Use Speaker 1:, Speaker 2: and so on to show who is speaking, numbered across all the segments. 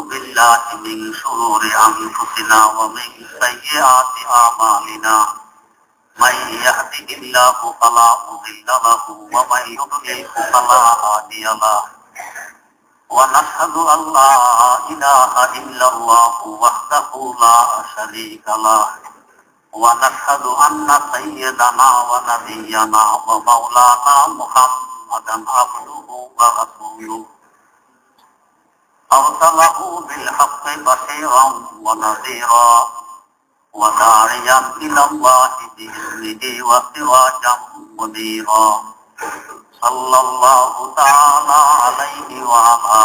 Speaker 1: بالله من شرور أنفسنا ومن سيئات أعمالنا من يهده الله فلا مضل له ومن يضلل فلا هادي له ونشهد أن لا إله إلا الله وحده لا شريك له ونشهد أن سيدنا ونبينا ومولانا محمدا عبده ورسوله أرسله بالحق بشيرا ونذيرا وداعيا إلى الله بإذنه وسراجا منيرا صلى الله تعالى عليه وعلى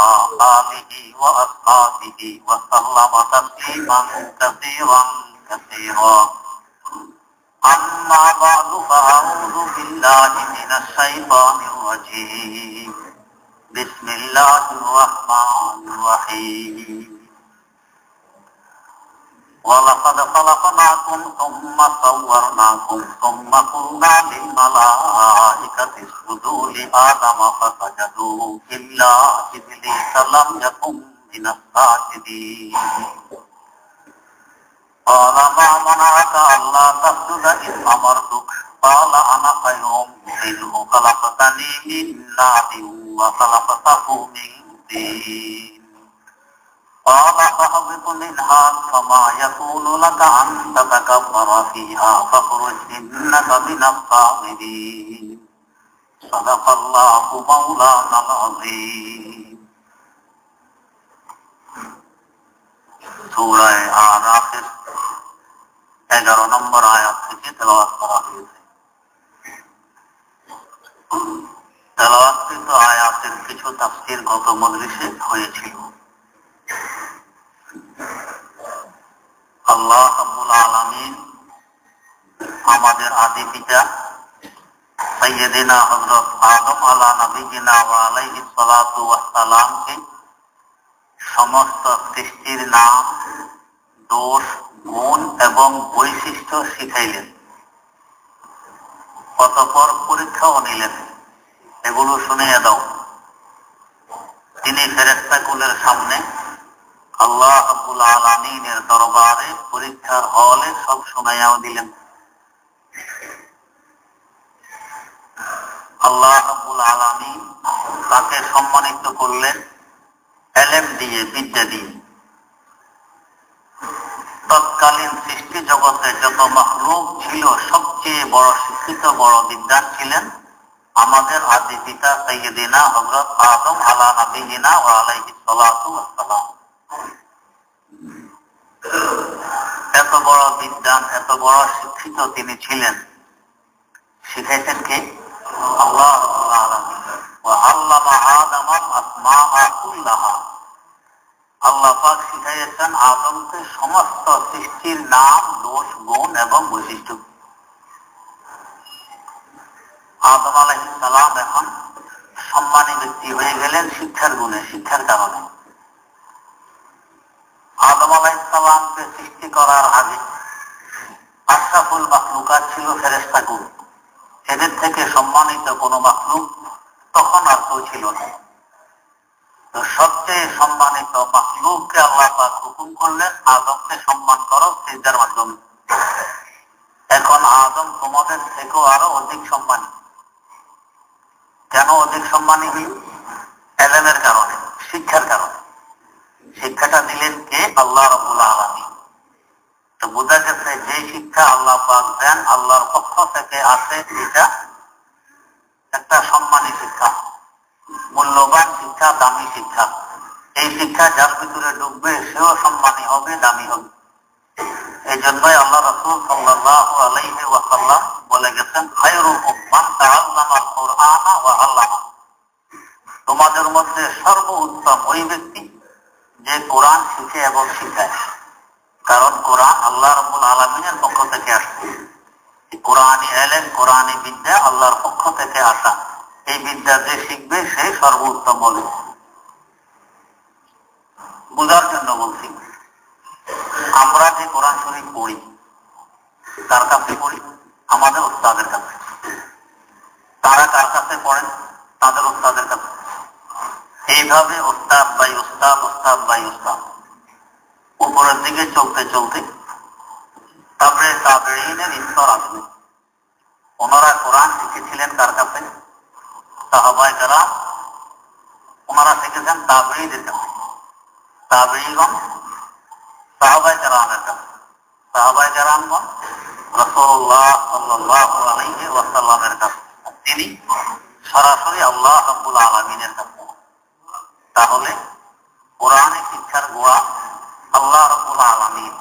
Speaker 1: آله وأصحابه وسلم تسليما كثيرا كثيرا أما بعد فأعوذ بالله من الشيطان الرجيم بسم الله الرحمن الرحيم ولقد خلقناكم ثم صورناكم ثم قلنا للملائكة اسجدوا لآدم فسجدوا إلا إبليس لم يكن من الساجدين قال ما منعك ألا تسجد إذ أمرتك قال أنا خير منه خلقتني من نار وخلقته من طين قال فاهبط منها فما يكون لك أن تتكبر فيها فاخرج إنك من الصاغرين صدق الله مولانا العظيم সূরা আরাফের 11 নম্বর আয়াত থেকে তেলাওয়াত করা হয়েছে। তেলাওয়াতকৃত আয়াতের কিছু তাফসীর গত মজলিসে হয়েছিল। আল্লাহ রাব্বুল আলামিন আমাদের আদি পিতা সাইয়্যিদিনা হযরত আদম আলা নবিয়িনা ওয়া আলাইহিস সালাতু ওয়াস সালামকে সমস্ত সৃষ্টির নাম, দোষ, গুণ এবং বৈশিষ্ট্য শিখাইলেন। অতঃপর পরীক্ষাও নিলেন, এগুলো শুনিয়ে দাও। তিনি ফেরেশতাকুলের সামনে আল্লাহ রাব্বুল আলামিনের দরবারে পরীক্ষার হলে সব শোনাইয়াও দিলেন। আল্লাহ রাব্বুল আলামিন তাকে সম্মানিত করলেন এলেম দিয়ে, বিদ্যা দিয়ে। তৎকালীন সৃষ্টি জগতে যত মাখলুক ছিল সবচেয়ে বড় শিক্ষিত, বড় বিদ্বান ছিলেন আমাদের আদি পিতা সাইয়্যিদিনা হযরত আদম আলা নবিয়িনা ওয়া আলাইহিস সালাতু ওয়াস সালাম। এত বড় বিদ্বান, এত বড় শিক্ষিত তিনি ছিলেন, শিখাইছেন কে? আল্লাহ রাব্বুল আলামিন। ওয়া আল্লামা আদামাল আসমাআ কুল্লাহা। আল্লাহ পাক শিখাইয়েছেন আদমকে সমস্ত সৃষ্টির নাম, দোষ, গুণ এবং বৈশিষ্ট্য। আদম আলাইহিস সালাম এখন সম্মানী ব্যক্তি হয়ে গেলেন শিক্ষার গুণে, শিক্ষার কারণে। আদম আলাইহিস সালামকে সৃষ্টি করার আগে আশরাফুল মাখলুকাত ছিল ফেরেশতাকুল। এদের থেকে সম্মানিত কোন মাখলুক তখন আর কেউ ছিল না। তো সবচেয়ে সম্মানিত মাখলুককে আল্লাহ পাক হুকুম করলেন আদমকে সম্মান করো সিজদার মাধ্যমে। এখন আদম তোমাদের থেকেও আরো অধিক সম্মানী। কেন অধিক সম্মানী হইল? এলেমের কারণে, শিক্ষার কারণে। শিক্ষাটা দিলেন কে? আল্লাহ রাব্বুল আলামিন। তো বোঝা গেছে যে শিক্ষা আল্লাহ পাক দেন আল্লাহর পক্ষ থেকে আসে, এটা একটা সম্মানী শিক্ষা, মূল্যবান শিক্ষা, দামি শিক্ষা। এই শিক্ষা যার ভিতরে ঢুকবে সেও সম্মানী হবে, দামি হবে। এই জন্যই আল্লাহ রাসূল সাল্লাল্লাহু আলাইহি ওয়াসাল্লাম বলে গেছেন, খায়রুকুম মান তাআল্লামাল কুরআনা ওয়া আল্লামা। তোমাদের মধ্যে সর্বোত্তম ওই ব্যক্তি যে কোরআন শিখে এবং শিখায়। কারণ কোরআন আল্লাহ রাব্বুল আলামিনের পক্ষ থেকে আসছে। কোরআনী ইলম, কোরআনী বিদ্যা আল্লাহর পক্ষ থেকে আসা। এই বিদ্যা যে শিখবে সে সর্বোত্তম হবে। বুঝার জন্য বলছি, আমরা যে কোরআন শরীফ পড়ি কার কাছে পড়ি? আমাদের উস্তাদের কাছে। তারা কার কাছে পড়েন? তাদের উস্তাদের কাছে। এইভাবে উস্তাদ বাই উস্তাদ, উস্তাদ বাই উস্তাদ উপরের দিকে চলতে চলতে তারপরে তাবেঈনের স্তর আসবে। ওনারা কোরআন শিখেছিলেন কার কাছে? সাহাবায়ে কেরাম। ওনারা শিখেছেন তাবেঈদের কাছে। তাবেঈগণ সাহাবায়ে কেরামের কাছে, সাহাবায়ে কেরামগণ রাসূলুল্লাহ সাল্লাল্লাহু আলাইহি ওয়াসাল্লামের কাছে, তিনি সরাসরি আল্লাহ রাব্বুল আলামিনের কাছে। তাহলে কোরআনে শিক্ষার গোয়া আল্লাহ রাব্বুল আলামিন।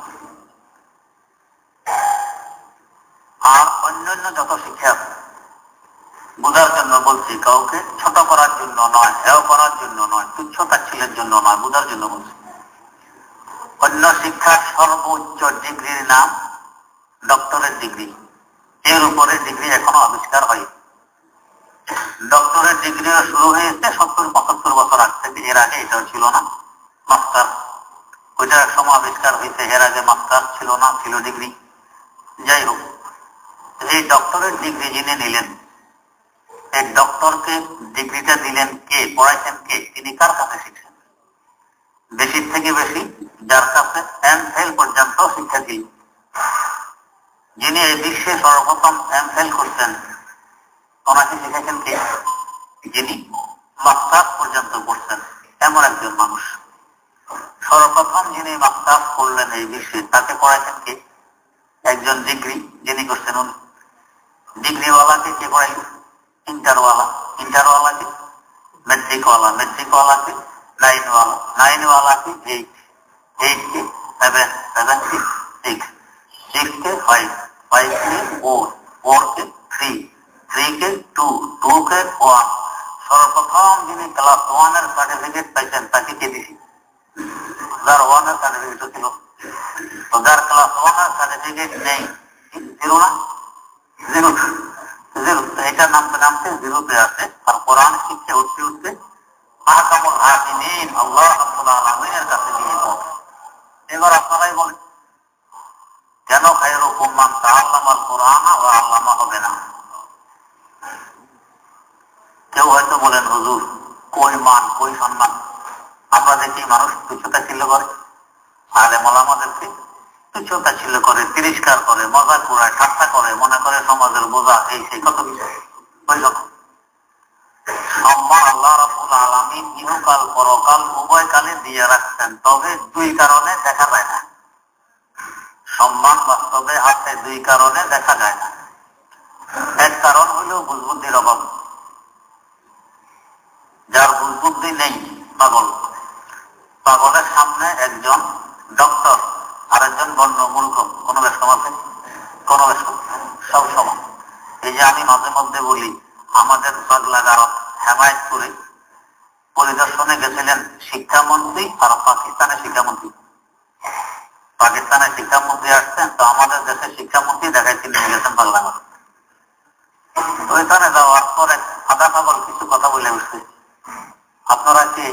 Speaker 1: আর অন্যান্য যত শিক্ষা আছে বোঝার জন্য বলছি, কাউকে ছোট করার জন্য নয়, হেয় করার জন্য নয়, তুচ্ছ তাচ্ছিল্যের জন্য নয়, বোঝার জন্য বলছি। অন্য শিক্ষার সর্বোচ্চ ডিগ্রির নাম ডক্টরেট ডিগ্রি। এর উপরে ডিগ্রি এখনো আবিষ্কার হয়। ডক্টরেট ডিগ্রিও শুরু হয়েছে 70-75 বছর আগ থেকে। এর আগে এটাও ছিল না। মাস্টার ওইটা এক সময় আবিষ্কার হয়েছে, এর আগে মাস্টার ছিল না, ছিল ডিগ্রি। যাই হোক, এই ডক্টরেট ডিগ্রি যিনি নিলেন, এই ডক্টরকে ডিগ্রিটা দিলেন কে, পড়াইছেন কে, তিনি কার কাছে শিখছেন? বেশির থেকে বেশি যার কাছে এমফিল পর্যন্ত শিক্ষা দিলেন, যিনি এই বিশ্বে সর্বপ্রথম এমফিল করছেন, ওনাকে শিখেছেন কে? যিনি মাস্টার্স পর্যন্ত করছেন, এমন একজন মানুষ। সর্বপ্রথম যিনি মাস্টার্স করলেন এই বিশ্বে, তাকে পড়াইছেন কে? একজন ডিগ্রি যিনি করছেন উনি। ডিগ্রিওয়ালাকে কে পড়াইলেন? ইন্টারওয়ালা। ইন্টারওয়ালাকে মেট্রিকওয়ালা। মেট্রিকওয়ালাকে নাইনওয়ালা। নাইনওয়ালাকে এইট। এইটকে সেভেন। সেভেনকে সিক্স। সিক্সকে ফাইভ। ফাইভকে ফোর। ফোরকে থ্রি। থ্রিকে টু। টুকে ওয়ান। সর্বপ্রথম যিনি ক্লাস ওয়ানের সার্টিফিকেট পাইছেন তাকে কে দিছি? যার ওয়ানের সার্টিফিকেট ছিল। তো যার ক্লাস ওয়ানের সার্টিফিকেট নেই, জিরো না? জিরো। জিরো। এটা নামতে নামতে জিরোতে আছে। আর কোরআন শিক্ষা উঠতে উঠতে আহকামুল হাকিমিন আল্লাহ রাব্বুল আলামিনের কাছে গিয়ে পৌঁছে। এবার আপনারাই বলেন, কেন খায়রুকুম মান তাআল্লামাল কুরআন ওয়া আল্লামা হবে না? কেউ হয়তো বলেন, হুজুর কই মান, কই সম্মান? আমরা দেখি মানুষ তুচ্ছতাচ্ছিল্য করে, আলেম ওলামাদেরকে তুচ্ছতাচ্ছিল্য করে, তিরস্কার করে, মজাক উড়ায়, ঠাট্টা করে, মনে করে সমাজের বোঝা, এই সেই কত বিষয়। ওই রকম সম্মান আল্লাহ রাব্বুল আলামিন ইহকাল পরকাল উভয় কালে দিয়ে রাখছেন, তবে দুই কারণে দেখা যায় না। সম্মান বাস্তবে আছে, দুই কারণে দেখা যায় না। এক কারণ হইল বুঝবুদ্ধির অভাব। যার বুঝবুদ্ধি নেই, পাগল। পাগলের সামনে একজন ডক্টর আর একজন গণ্য মূর্খ, কোনো বেশকম আছে? কোনো বেশকম সব সমান। এই যে আমি মাঝে মধ্যে বলি, আমাদের পাগলাগারত হেমায়তপুরে পরিদর্শনে গেছিলেন শিক্ষামন্ত্রী আর পাকিস্তানের শিক্ষামন্ত্রী। পাকিস্তানের শিক্ষামন্ত্রী আসছেন, তো আমাদের দেশের শিক্ষামন্ত্রী দেখাইতে নিয়ে গেছেন পাগলাগারত। ওইখানে যাওয়ার পরে আধা পাগল কিছু কথা বলে উঠছে, আপনারা কি?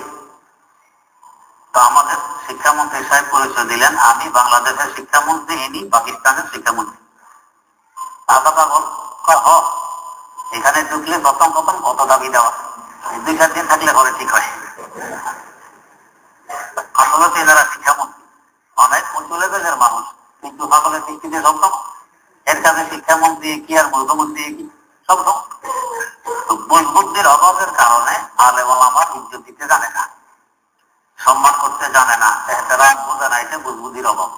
Speaker 1: তো আমাদের শিক্ষামন্ত্রী সাহেব পরিচয় দিলেন, আমি বাংলাদেশের শিক্ষামন্ত্রী, ইনি পাকিস্তানের শিক্ষামন্ত্রী। আধা পাগল এখানে ঢুকলে প্রথম প্রথম কত দাবি দেওয়া, 2-4 দিন থাকলে পরে ঠিক হয়। আসলে তো এনারা শিক্ষামন্ত্রী, অনেক উঁচু লেভেলের মানুষ, কিন্তু সকলের দৃষ্টিতে সক্ষম। এর কাছে শিক্ষামন্ত্রী কি আর মুখ্যমন্ত্রী কি সক্ষম? বুদ্ধির অভাবের কারণে আলেম ওলামার ইজ্জত দিতে জানে না, সম্মান করতে জানে না, এহতেরাম বোঝে না। এটা বুদ্ধির অভাব।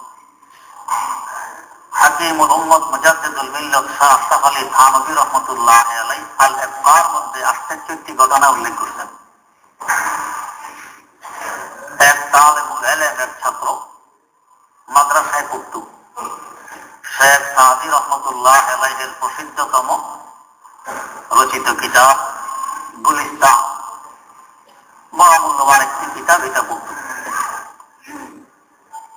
Speaker 1: হাকিমুল উম্মত মুজাদ্দিদুল মিল্লাত শাহ আশরাফ আলী থানভী রাহমাতুল্লাহ আলাইহি আল ইফকার মধ্যে আশ্চর্যটি ঘটনা উল্লেখ করেছেন। এক তালেবুল ইলমের ছাত্র মাদ্রাসায় পড়তো। শেখ সাদি রাহমাতুল্লাহ আলাইহির প্রসিদ্ধতম রচিত কিতাব গুলিস্তান, বড় মূল্যবান একটি কিতাব, এটা পড়তো।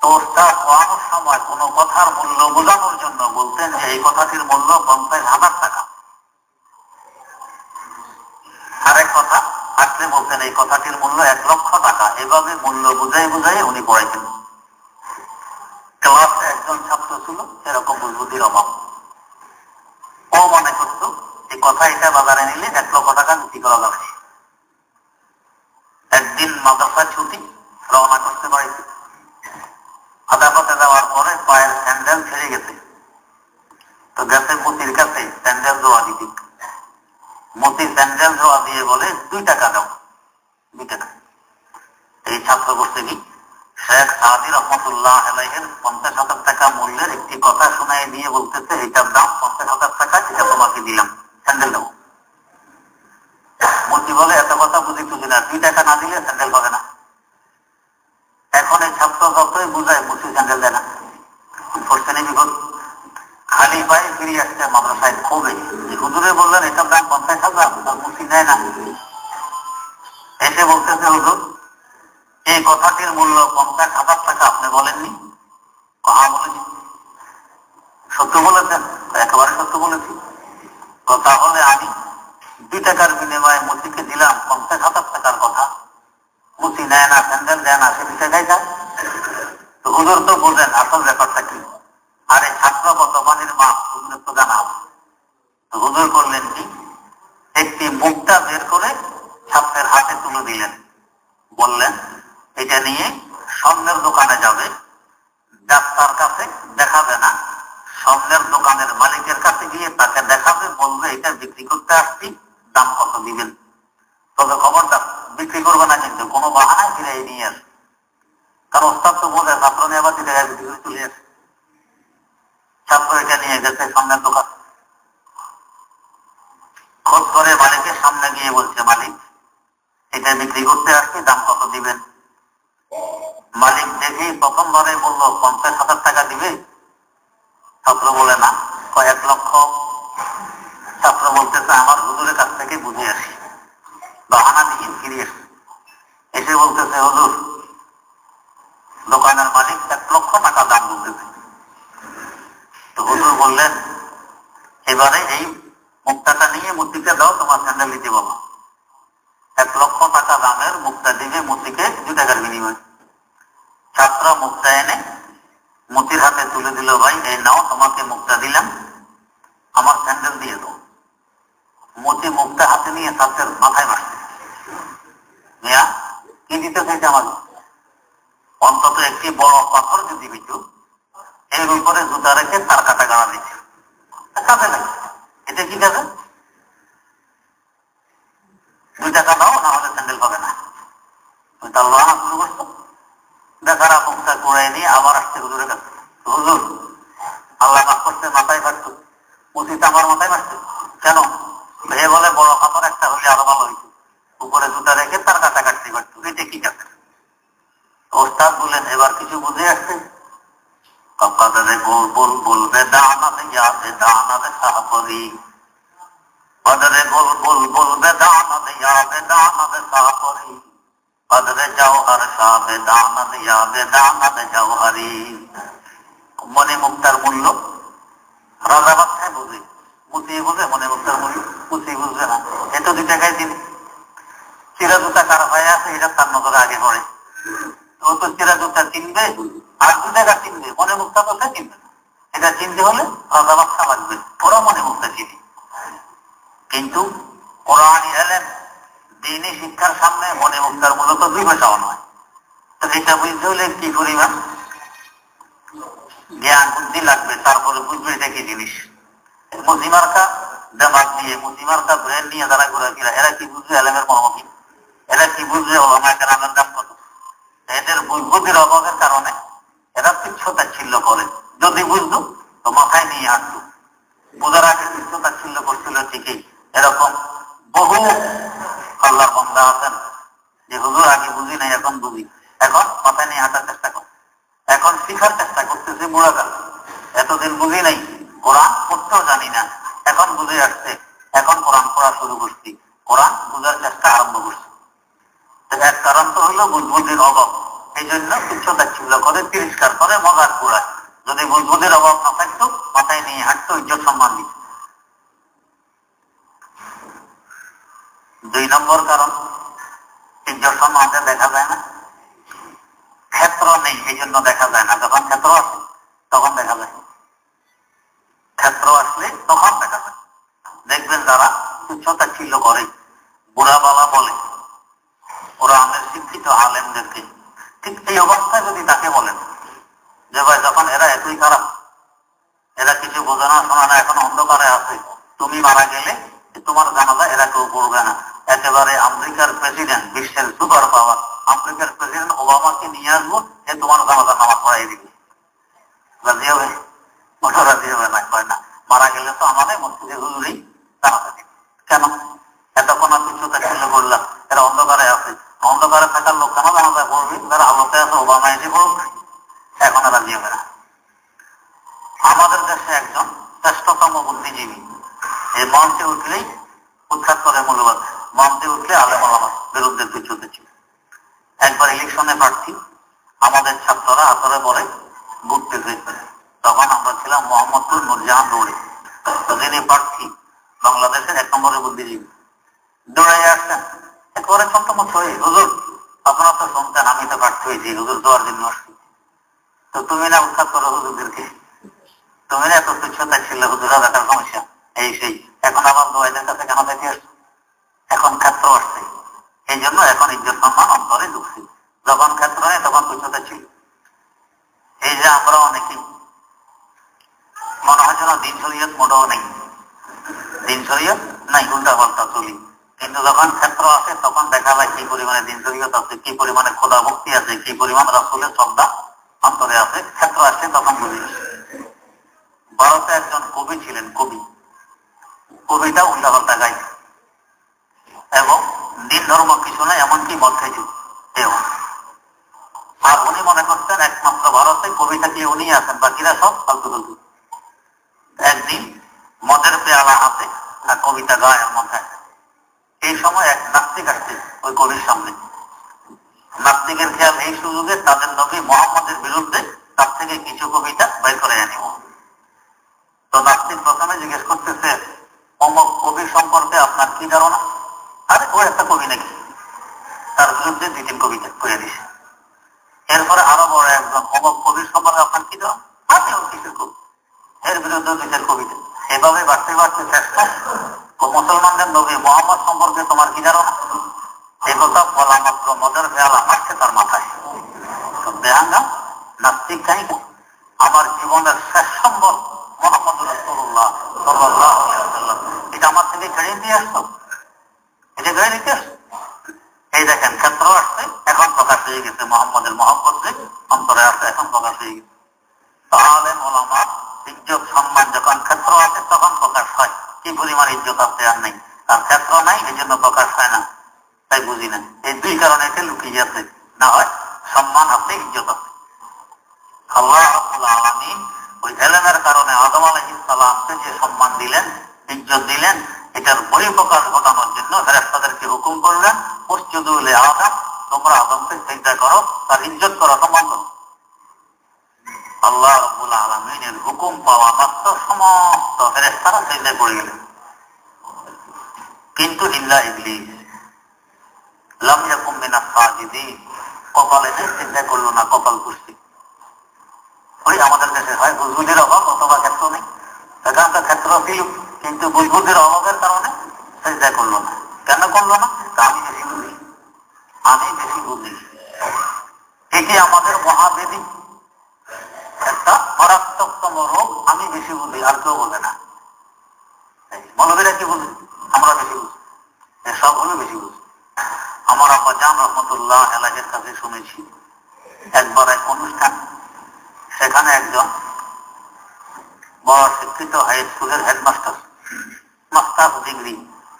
Speaker 1: তো ওস্তাদ পড়ানোর সময় কোন কথার মূল্য বোঝানোর জন্য বলতেন যে এই কথাটির মূল্য 50,000 টাকা। আরেক কথা আসলে বলতেন এই কথাটির মূল্য 1,00,000 টাকা। এভাবে মূল্য বুঝাই বুঝাই উনি পড়াইতেন। ক্লাসে একজন ছাত্র ছিল এরকম বুদ্ধির অভাব। ও মনে করতো এই কথা এটা বাজারে নিলে 1,00,000 টাকা বিক্রি করা যাবে। একদিন একদিন মাদ্রাসা ছুটি, রওনা করতে পারিছে। আধা পথে যাওয়ার পরে পায়ের স্যান্ডেল ছেড়ে গেছে। তো গেছে মতির কাছে স্যান্ডেল জোড়া দিতে। মতি স্যান্ডেল জোড়া দিয়ে বলে 2 টাকা দাও, 2 টাকা। এই ছাত্র করছে কি, শেখ সাদি রহমতুল্লাহ আলাইহির 50,000 টাকা মূল্যের একটি কথা শোনায় দিয়ে বলতেছে, এটার দাম 50,000 টাকা, এটা তোমাকে দিলাম, স্যান্ডেল দাও। মতি বলে এত কথা বুঝি তুলি না, 2 টাকা না দিলে স্যান্ডেল পাবে না। এখন এই ছাত্র যতই বুঝায় মুসি স্যান্ডেল দেয় না। পড়ছে নি বিপদ, খালি পায়ে ফিরে আসছে মাদ্রাসায় খুবই। হুজুরে বললেন এটার দাম 50,000, আর মুসি নেয় না। এসে বলতেছে, হুজুর এই কথাটির মূল্য 50,000 টাকা আপনি বলেননি? হ্যাঁ বলেছি। সত্য বলেছেন? একেবারে সত্য বলেছি। তাহলে আমি 2 টাকার বিনিময়ে মুসিকে দিলাম 50,000 টাকার কথা, মুসি নেয় না, স্যান্ডেল দেয় না, সে 2 টাকায় যায়। তো হুজুর তো বললেন আসল ব্যাপারটা কি। আর এই ছাত্র কত পানির মা, হুজুর তো জানা। তো হুজুর করলেন কি, একটি মুক্তা বের করে ছাত্রের হাতে তুলে দিলেন। বললেন এটা নিয়ে স্বর্ণের দোকানে যাবে, ডাক্তার কাছে দেখাবে না, স্বর্ণের দোকানের মালিকের কাছে গিয়ে তাকে দেখাবে, বলবে এটা বিক্রি করতে আসছি, দাম কত দিবেন। তবে খবরটা বিক্রি করবে না, কিন্তু কোনো বাহানায় ফিরে নিয়ে আসে। কারণ ওস্তাদ তো বোঝে ছাত্র নিয়ে আবার 2 টাকায় বিক্রি করে চলে আসে। ছাত্র এটা নিয়ে গেছে সামনের দোকান, খোঁজ করে মালিকের সামনে গিয়ে বলছে, মালিক এটা বিক্রি করতে আসছি, দাম কত দিবেন। মালিক দেখি প্রথমবারে বললো 50,000 টাকা দিবে। ছাত্র বলে না, 1 লক্ষ। ছাত্র বলতেছে আমার হুজুরের কাছ থেকে বুঝে আসি, বাহানা দিয়ে ফিরে আসি। এসে বলতেছে, হুজুর দোকানের মালিক 1 লক্ষ টাকা দাম বলতেছে। তো হুজুর বললেন এবারে এই মুক্তাটা নিয়ে মূর্তিকে দাও, তোমার স্যান্ডেল দিতে বাবা। 1 লক্ষ টাকা দামের মুক্তা দিবে মূর্তিকে 2 টাকার বিনিময়ে। ছাত্র মুক্তা এনে মতির হাতে তুলে দিল, ভাই এই নাও তোমাকে মুক্তা দিলাম, আমার স্যান্ডেল দিয়ে দাও। মতি মুক্তা হাতে নিয়ে ছাত্রের মাথায় মারছে, মিয়া কি দিতে চাইছে আমাকে? অন্তত একটি বড় পাথর যদি বিচু এর উপরে জুতা রেখে তার কাটা গাড়া দিচ্ছে, কাজে লাগে। এটা কি কাজে? 2 টাকা দাও, না হলে স্যান্ডেল পাবে না। তার লোহানা শুরু করতো। বেচারা মুক্তা কুড়াই নিয়ে আবার আসছে হুজুরের কাছে। হুজুর আল্লাহ মাফ করতে, মাথায় মারতো, উচিত আমার মাথায় মারছে কেন? এ বলে বড় পাথর একটা হলে আরো ভালো হইতো, উপরে জুতা রেখে তার কাটা কাটতে পারতো, এটা কি কাছে? ওস্তাদ বললেন এবার কিছু বুঝে আসছে। কপালে বুলবুল বলবে দানাতে যাবে, দানাতে সাহাপরি। বদরে বুলবুল বলবে দানাতে যাবে, দানাতে সাহাপরি। বদরে জওহর সাবে দানাতে যাবে, দানাতে জওহরি। মনে মুক্তার মূল্য রাজা বাচ্চায় বুঝে, মুসিয়ে বুঝে মনে মুক্তার মূল্য, মুসিয়ে বুঝবে না। এত 2 টাকায় দিন। চিরা জুতা কার হয়ে আছে এটা তার নজরে আগে পড়ে। ও তো চিরা জুতা কিনবে আর 2 টাকা কিনবে, মনে মুক্তা তো সে কিনবে না। এটা চিনতে হলে রাজা বাচ্চা লাগবে, ওরা মনে মুক্তা চিনি। কিন্তু কোরআন এলেন দ্বীনি শিক্ষার সামনে মনে মুক্তার মূল্য তো 2 পয়সাও নয়। তো এটা বুঝতে হলে কি পরিমাণ জ্ঞান বুদ্ধি লাগবে, তারপরে বুঝবে এটা কি জিনিস। মুসিমার্কা দেমাগ নিয়ে, মুসিমার্কা ব্রেন নিয়ে যারা ঘোরাফেরা, এরা কি বুঝবে এলেমের মর্ম কি? এরা কি বুঝবে ওলামায়ে কেরামের দাম কত? এদের বুদ্ধির অভাবের কারণে এরা তুচ্ছ-তাচ্ছিল্য করে। যদি বুঝতো তো মাথায় নিয়ে আসতো। বোঝার আগে তুচ্ছ-তাচ্ছিল্য করছিল ঠিকই। এরকম বহু আল্লাহর বান্দা আছেন যে হুজুর আগে বুঝি নাই, এখন বুঝি, এখন মাথায় নিয়ে হাঁটার চেষ্টা করে, এখন শিখার চেষ্টা করতেছে। বুড়া কাল এতদিন বুঝি নাই, কোরআন পড়তেও জানি না, এখন বুঝে আসছে, এখন কোরআন পড়া শুরু করছি, কোরআন বুঝার চেষ্টা আরম্ভ করছি। এক কারণ তো হলো বুদ্ধির অভাব। এই জন্য তুচ্ছ-তাচ্ছিল্য করে, তিরস্কার করে, মজাক উড়ায়। যদি বুদ্ধির অভাব না থাকতো, মাথায় নিয়ে হাঁটতো, ইজ্জত সম্মান দিত। 2 নম্বর কারণ, ইজ্জত সম্মানটা দেখা যায় না, ক্ষেত্র নেই, এই জন্য দেখা যায় না। যখন ক্ষেত্র আসে তখন দেখা যায়, ক্ষেত্র আসলে তখন দেখা যায়। দেখবেন যারা তুচ্ছ-তাচ্ছিল্য করে, বুড়া বালা বলে, কোরআনের শিক্ষিত আলেমদেরকে। ঠিক এই অবস্থায় যদি তাকে বলেন যে ভাই যখন এরা এতই খারাপ, এরা কিছু বোঝে না শোনা না, এখন অন্ধকারে আছে, তুমি মারা গেলে তোমার জানাজা এরা কেউ করবে না, একেবারে আমেরিকার প্রেসিডেন্ট, বিশ্বের সুপার পাওয়ার আমেরিকার প্রেসিডেন্ট ওবামাকে নিয়ে আসবো, যে তোমার জানাজা নামাজ পড়াই দিবে, রাজি হবে? ওটা রাজি হবে না, কয় না, মারা গেলে তো আমাদের মসজিদে হুজুরেই জানাজা দিবে। কেন? এতক্ষণ কিছুটা ছিল বললাম এরা অন্ধকারে আছে, অন্ধকারে থাকার লোক কেন জানাজা করবে? যারা আলোতে আছে ওবামা এসে করুক, এখন রাজি হবে না। আমাদের দেশে একজন শ্রেষ্ঠতম বুদ্ধিজীবী এই মঞ্চে উঠলেই উৎখাত করে মূল্যবাদ, মঞ্চে উঠলে আলেম ওলামার বিরুদ্ধে পিছুতে ছিল। একবার ইলেকশনে প্রার্থী, আমাদের ছাত্ররা আসরে পরে ঘুরতে হয়েছে, তখন আমরা ছিলাম মোহাম্মদপুর নুরজাহান রোডে। তো যিনি প্রার্থী বাংলাদেশের 1 নম্বরের বুদ্ধিজীবী দৌড়াই আসছেন, একেবারে চমচমচ হয়ে, হুজুর আপনারা তো শুনতেন আমি তো প্রার্থী হয়েছি, হুজুর দোয়ার জন্য আসছি, তো তুমি না উৎখাত করো হুজুরদেরকে, তুমি না এত তুচ্ছতা ছিল হুজুরা দেখার সমস্যা এই সেই, এখন আবার দোয়াইদের কাছে কেন দেখে আসছো? এখন ক্ষেত্র আসছে, এই জন্য এখন ইজ্জত সম্মান অন্তরে ঢুকছে, যখন ক্ষেত্র নেই তখন তুচ্ছতা ছিল। এই যে আমরা অনেকেই মনে হয় যেন দিন শরীয়ত মোটেও নেই, দিন শরীয়ত নাই, উল্টা পাল্টা চলি, কিন্তু যখন ক্ষেত্র আসে তখন দেখা যায় কি পরিমাণে দিন শরীয়ত আছে, কি পরিমাণে খোদা ভক্তি আছে, কি পরিমাণ রাসূলের শ্রদ্ধা অন্তরে আছে। ক্ষেত্র আসছে তখন বুঝি। ভারতে একজন কবি ছিলেন, কবিতা উল্টা পাল্টা গাই, এবং দিন ধর্ম কিছু নাই, এমনকি মদ খাইছে এও। আর উনি মনে করতেন একমাত্র ভারতে কবিতা কি উনি আছেন, বাকিরা সব ফালতু ফালতু। একদিন মদের পেয়ালা হাতে আর কবিতা গায় মাথায়, এই সময় এক নাস্তিক আসছে ওই কবির সামনে। নাস্তিকের খেয়াল এই সুযোগে তাদের নবী মুহাম্মদের বিরুদ্ধে তার থেকে কিছু কবিতা বের করে আনিব। তো নাস্তিক প্রথমে জিজ্ঞেস করতেছে, অমুক কবি সম্পর্কে আপনার কি ধারণা? আরে ও একটা কবি নাকি? তার বিরুদ্ধে 2-3 কবিতা করে দিছে। এরপরে আরো বড় একজন, অমুক কবির সম্পর্কে আপনার কি ধারণা? আরে ও কিসের কবি? এর বিরুদ্ধে 2-4 কবিতা। এভাবে বাড়তে বাড়তে চেষ্টা, মুসলমানদের নবী মুহাম্মদ সম্পর্কে তোমার কি ধারণা? এই কথা বলা মাত্র মদের পেয়ালা মারছে তার মাথায়। বেহাঙ্গা নাস্তিক কাহিনী। আমার জীবনের শেষ সম্বল মুহাম্মদ রাসূলুল্লাহ সাল্লাল্লাহু আলাইহি ওয়াসাল্লাম, এটা আমার থেকে ছেড়ে দিয়ে আসতো, এটা গড়ে নিতে আসতো। এই দেখেন ক্ষেত্র আসছে, এখন প্রকাশ হয়ে গেছে, মুহাম্মদের মহব্বত যে অন্তরে আসছে এখন প্রকাশ হয়ে গেছে। আলেম ওলামা ইজ্জত সম্মান যখন ক্ষেত্র আছে তখন প্রকাশ হয়, কি পরিমাণ ইজ্জত আছে আর নেই। আর ক্ষেত্র নাই, এই জন্য প্রকাশ হয় না, তাই বুঝি না। এই 2 কারণে এতে লুকিয়ে আছে, না হয় সম্মান আছে, ইজ্জত আছে। আল্লাহ রাব্বুল আলামিন ওই এলেমের কারণে আদম আলাইহিস সালামকে যে সম্মান দিলেন, ইজ্জত দিলেন, এটার বহিঃপ্রকাশ ঘটানোর জন্য ফেরেশতাদেরকে হুকুম করলেন, উসজুদু লিআদম, তোমরা আদমকে সিজদা করো, তার ইজ্জত করো, সম্মান করো। আল্লাহ রাব্বুল আলামিনের হুকুম পাওয়া মাত্র সমস্ত ফেরেশতারা সিজদায় পড়ে গেলেন, কিন্তু ইল্লা ইবলিস লাম ইয়াকুম মিনাস সাজিদিন, কপালে সিজদা করলো না, কপাল কুস্তি। ওই আমাদের দেশে হয় বুজবুদের অভাব অথবা ক্ষেত্র নেই, এখানটা ক্ষেত্র ছিল কিন্তু বুজবুদের অভাবের কারণে সিজদা করলো না। কেন করলো না? আমি বেশি বুঝি, আমি বেশি বুঝি। এটি আমাদের মহাবেদী একটা মারাত্মকতম রোগ, আমি বেশি বুঝি, আর কেউ বলে না। মৌলবীরা কি বুঝি? আমরা বেশি বুঝি, সব হলে বেশি বুঝি। আমার আব্বা জান রহমতুল্লাহ আলাইহির কাছে শুনেছি একবার এক অনুষ্ঠান, সেখানে একজন বড় শিক্ষিত হাই স্কুলের headmaster, masters degree,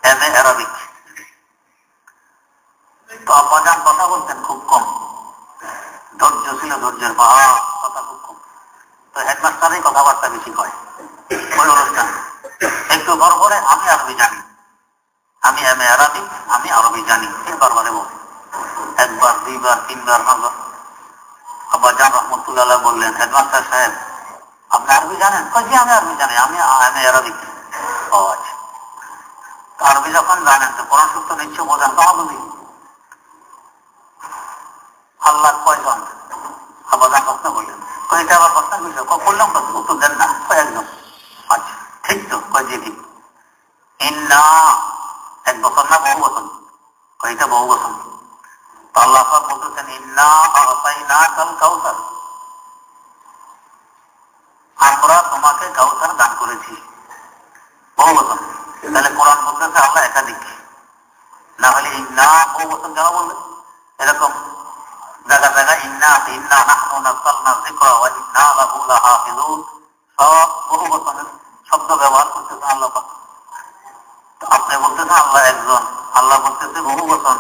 Speaker 1: MA Arabic. তো আব্বা জান কথা বলতেন খুব কম, ধৈর্য ছিল ধৈর্যের পাহাড়, কথা খুব কম। তো হেডমাস্টারই কথাবার্তা বেশি কয় ওই অনুষ্ঠান। একটু পর পরে আমি আরবি জানি, আমি MA অ্যারাবিক, আমি আরবি জানি, বারবারে বল, 1 বার 2 বার 3 বার 5 বার। আব্বা জান রহমতুল্লাহ বললেন, হেডমাস্টার সাহেব আপনি আরবি জানেন? জি আমি আরবি জানি, আমি MA অ্যারাবিক। ও আচ্ছা, আরবি যখন জানেন তো কোরআন সূত্র নিশ্চয় বোঝেন, তো বুঝি আল্লাহ কয়জন? আব্বা জান প্রশ্ন করলেন, এটা আবার প্রশ্ন করছে, করলাম তো উত্তর দেন না, একজন। আচ্ছা ঠিক তো, জি ঠিক। ইন্না 1 বছর না বহু বছর? এটা বহু বছর। আল্লাহ পাক বলতেছেন ইন্না আ'তাইনাকাল কাউসার, আমরা তোমাকে কাউসার দান করেছি। বহু বচন, তাহলে কোরআন বলতেছে আল্লাহ একাধিক, না হলে ইন্না বহু বচন কেন বলবে? এরকম জায়গা জায়গা ইন্না ইন্না নাহনু নাযালনা যিকরা ওয়া ইন্না লাহু লাহাফিজুন, সব বহু বচনের শব্দ ব্যবহার করতেছেন আল্লাহ পাক। আপনি বলতেছেন আল্লাহ একজন, আল্লাহ বলতেছে বহু বচন,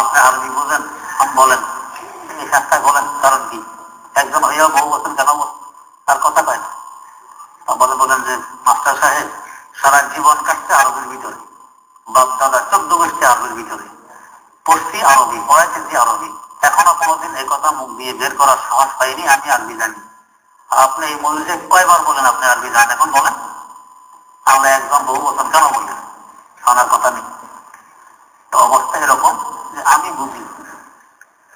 Speaker 1: আপনি আরবি বুঝেন, বলেন এই শাস্ত্রা বলেন কারণ কি? একজন হইয়া বহু বচন কেন বল? তার কথা পায় না। বলেন যে মাস্টার সাহেব সারা জীবন কাটছে আরবির ভিতরে, বাপ দাদা 14 গোষ্ঠী আরবির ভিতরে, পড়ছি আরবি, পড়াইতেছি আরবি, এখনো কোনোদিন এই কথা মুখ দিয়ে বের করার সাহস পাইনি আমি আরবি জানি। আপনি এই মজলিসে কয়বার বলেন আপনি আরবি জানেন? এখন বলেন আল্লাহ একজন বহু বচন কেন বললেন? শোনার কথা নেই। তো অবস্থা এরকম যে আমি বুঝি,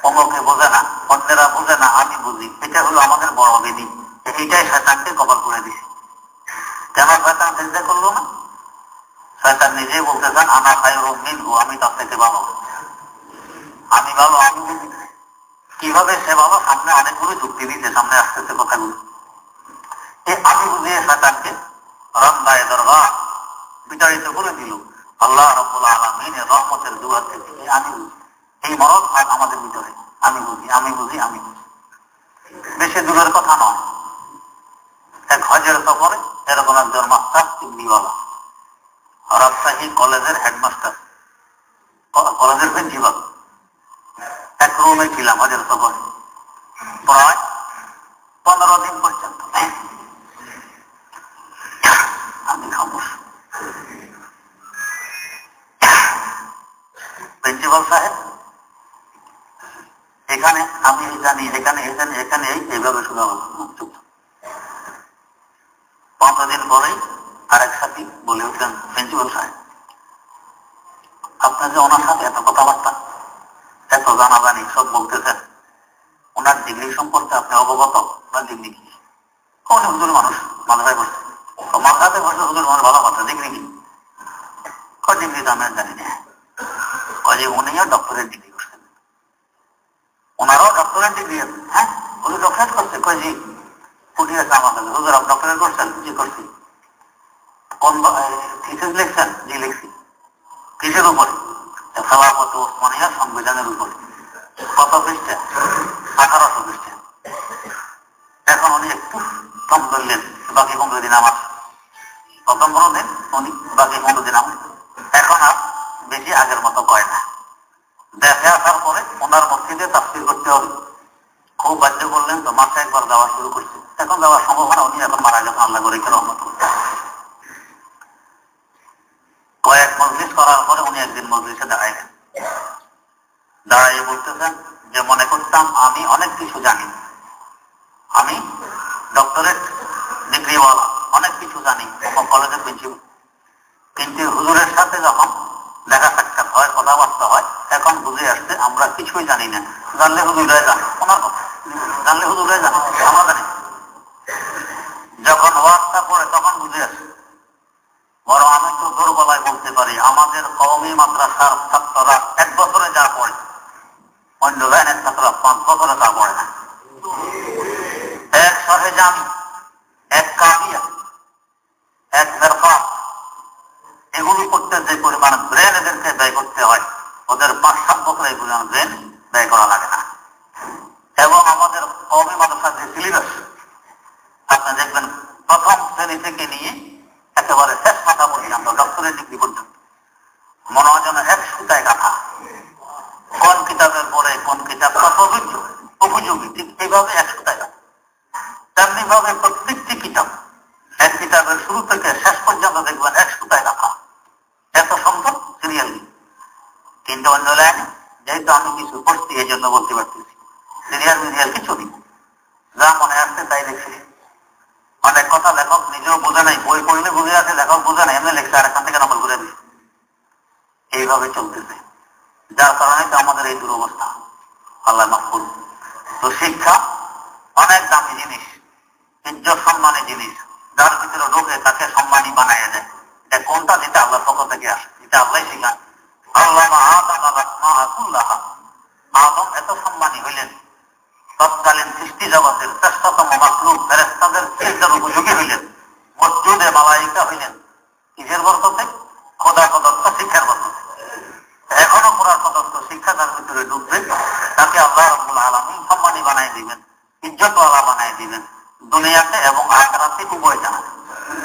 Speaker 1: অমকে বোঝে না, অন্যেরা বোঝে না, আমি বুঝি, এটা হলো আমাদের বড় বেদি। এইটাই শয়তানকে কবর করে দিছে। কেন শয়তান চিন্তা করলো না? শয়তান নিজেই বলতেছেন আনা খায়রুম মিনহু, আমি তার থেকে ভালো, আমি ভালো, আমি বুঝি। কিভাবে সে ভালো? সামনে অনেকগুলো যুক্তি দিতে, সামনে আসতেছে কথাগুলো। এই আমি বুঝিয়ে শয়তানকে রান্দায় দরগা বিতাড়িত করে দিল আল্লাহ রাব্বুল আলামিনের রহমতের দুয়ার থেকে। আমি বুঝি, এই মরদ আমাদের ভিতরে, আমি বুঝি, আমি বুঝি, আমি বুঝি। বেশি দূরের কথা নয়, এক হজের সফরে এরকম একজন মাস্টার চিংড়িওয়ালা, রাজশাহী কলেজের হেডমাস্টার, কলেজের প্রিন্সিপাল, এক রুমে ছিলাম হজের সফরে প্রায় 15 দিন পর্যন্ত। আমি খামোশ। প্রিন্সিপাল সাহেব এখানে আমি জানি, এখানে এখানে এখানে এইভাবে শোনা হল। 15 দিন পরেই আরেক সাথী বলে উঠলেন, প্রিন্সিপাল সাহেব আপনার যে ওনার সাথে এত কথাবার্তা, এত জানাজানি সব বলতেছেন, ওনার ডিগ্রি সম্পর্কে আপনি অবগত? ওনার ডিগ্রি কি? কোন হুজুর মানুষ মাথায় বসছে, মাথাতে বসে হুজুর মানুষ ভালো কথা, ডিগ্রি কি? ডিগ্রি তো আমি জানি না। যে উনিও ডক্টরেট ডিগ্রি করছেন, ওনারাও ডক্টরেট ডিগ্রি আছে। হ্যাঁ, উনি ডক্টরেট করছে, কই জি উঠে আছে আমার কাছে, হুজুর আপনি ডক্টরেট করছেন? জি করছি। কোন থিসিস লিখছেন? জি লিখছি। কিসের উপরে? খেলাফত ওসমানিয়া সংবিধানের উপরে। কত পৃষ্ঠা? 1800 পৃষ্ঠা। এখন উনি একটু কম ধরলেন, বাকি 15 দিন আমার, প্রথম 15 দিন উনি, বাকি 15 দিন আমার। এখন আর বেশি আগের মতো কয় না। দেখে আসার পরে ওনার মসজিদে তাফসীর করতে হবে, খুব বাধ্য করলেন, তো মাসে একবার দেওয়া শুরু করছে। এখন দেওয়ার সম্ভাবনা, উনি এখন মারা গেছেন, আল্লাহ করে রহমত করছে। কয়েক মজলিস করার পরে উনি একদিন মজলিসে দাঁড়াইলেন, দাঁড়াইয়ে বলতেছেন যে মনে করতাম আমি অনেক কিছু জানি, আমি ডক্টরেট ডিগ্রিওয়ালা, অনেক কিছু জানি, কলেজের প্রিন্সিপাল, কিন্তু হুজুরের সাথে যখন দেখা সাক্ষাৎ হয়, কথাবার্তা হয়, এখন বুঝে আসছে আমরা কিছুই জানি না। জানলে হুজুরাই জানে, ওনার কথা জানলে হুজুরাই জানে, আমরা জানি। যখন ওয়াজটা পড়ে তখন বুঝে আসে। বড় আমি তো দুর্বলায় বলতে পারি, আমাদের কওমি মাদ্রাসার ছাত্ররা 1 বছরে যা পড়ে, অন্য লাইনের ছাত্ররা 5 বছরে তা পড়ে না। এক শহে জামি, এক কাবিয়া, এক মেরফাত, এগুলো করতে যে পরিমাণ ব্রেন এদেরকে ব্যয় করতে হয়, ওদের 5-7 বছর এই পরিমাণ ব্রেন ব্যয় করা লাগে না। এবং আমাদের কওমি মাদ্রাসার যে সিলেবাস, আপনি দেখবেন প্রথম শ্রেণী থেকে নিয়ে একেবারে শেষ মাথা পর্যন্ত ডক্টরেট ডিগ্রি পর্যন্ত মনে হয় যেন 1 সুতায় কাঁথা। কোন কিতাবের পরে কোন কিতাবটা প্রযোজ্য, উপযোগী, ঠিক এইভাবে 1 সুতায় কাঁথা। তেমনি ভাবে প্রত্যেকটি কিতাব, এক কিতাবের শুরু থেকে শেষ পর্যন্ত দেখবেন 1 সুতায় কাঁথা, এত সুন্দর সিরিয়ালি। কিন্তু অন্য লাইনে, যেহেতু আমি কিছু পড়ছি এই জন্য বলতে পারতেছি, সিরিয়াল মিরিয়াল কিছু নেই, যা মনে আসছে তাই লিখছি। অনেক কথা লেখক নিজেও বোঝে নাই, বই পড়লে বুঝে আছে, লেখক বোঝে নাই, এমনি লেখছে আর এখান থেকে নকল করে দিচ্ছে। এইভাবে চলতেছে, যার কারণে তো আমাদের এই দুরবস্থা। আল্লাহ মাফ করুন। তো শিক্ষা অনেক দামি জিনিস, ইজ্জত সম্মানের জিনিস, যার ভিতরে ঢোকে তাকে সম্মানী বানায় দেয়। এটা কোনটা? যেটা আল্লাহর পক্ষ থেকে আসে, এটা আল্লাহ শিখান। আল্লাহ আদম এত সম্মানী হইলেন, তৎকালীন সৃষ্টি জগতের শ্রেষ্ঠতম মাখলুক ফেরেশতাদের সিজদার উপযোগী হইলেন, মসজিদে মালাইকা হইলেন। কিসের বরকতে? খোদা প্রদত্ত শিক্ষার বরকতে। এখনো কোরআন প্রদত্ত শিক্ষা তার ভিতরে ঢুকবে, তাকে আল্লাহ রাব্বুল আলামিন সম্মানী বানাই দিবেন, ইজ্জতওয়ালা বানাই দিবেন, দুনিয়াতে এবং আখিরাতে উভয় জানা।